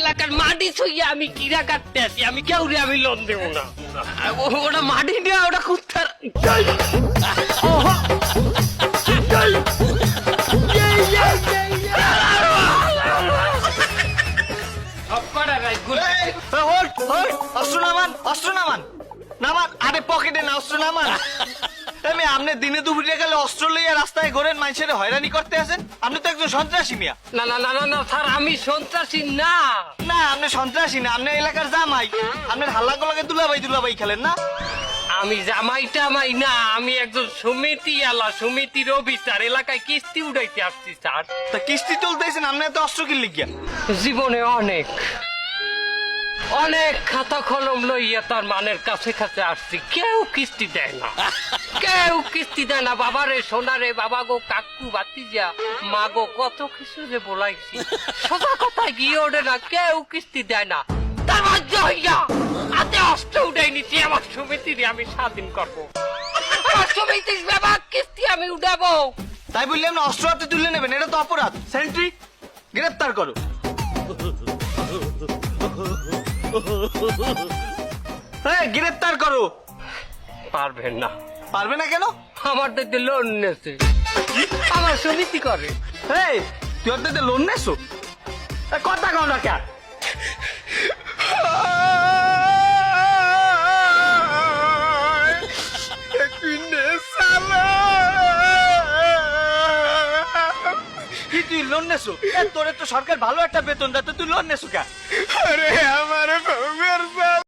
এলাকার মাটি ছুঁয়ে আমি কিরা কাটতে আছি, আমি কেউরে আমি লোন দেব না। ওটা মাটি নেওয়া, ওটা কুত্তার। অস্ত্র নামান, অস্ত্র নামান, নামান। আরে পকেটে না, অস্ত্র নামান। আমি আপনি দিনে দুপুরে গেলে অস্ত্র লইয়া রাস্তায় ঘোরেন, মানুষের হয়রানি করতে আছেন। আপনি তো একজন সন্ত্রাসী মিয়া। না না না না না স্যার, আমি সন্ত্রাসী না। না, আপনি সন্ত্রাসী না, আপনি এলাকার জামাই। আপনার হাল্লা গোলাকে দুলাভাই দুলাভাই খেলেন না। আমি জামাই টামাই না, আমি একজন সমিতি আলা, সমিতির অফিসার, এলাকায় কিস্তি উঠাইতে আসছি স্যার। তা কিস্তি তুলতেছেন, আপনি এত অস্ত্র কিনলে গিয়া? জীবনে অনেক অনেক খাতা কলম লইয়া তার মানের কাছে কাছে আসছি, কেউ কিস্তি দেয় না, কেউ কিস্তি দেয় না। বাবারে সোনারে, বাবা গো, কাকু বাতিজা, মা গো, কত কিছু যে বলাইছি, সোজা কথা গিয়ে ওঠে না, কেউ কিস্তি দেয় না। তার বাধ্য হইয়া হাতে অস্ত্র উঠাই নিচ্ছি, আমার সমিতির আমি স্বাধীন করবো, আমার সমিতির ব্যাপার কিস্তি আমি উঠাবো। তাই বললে আপনি অস্ত্র হাতে তুলে নেবেন, এটা তো অপরাধ। সেন্ট্রি, গ্রেফতার করো। গ্রেফতার করো। পারবেন না। পারবে না কেন? আমার দেখতে লোন নেছে, আমার সমিতি করে। এই, তুই ওর থেকে লোন নেছো? কথা কও না কেন? কি তুই লোন নেছো? তোর তো সরকার ভালো একটা বেতন দেয়, তুই লোন নেছো কেন? अरे हमारे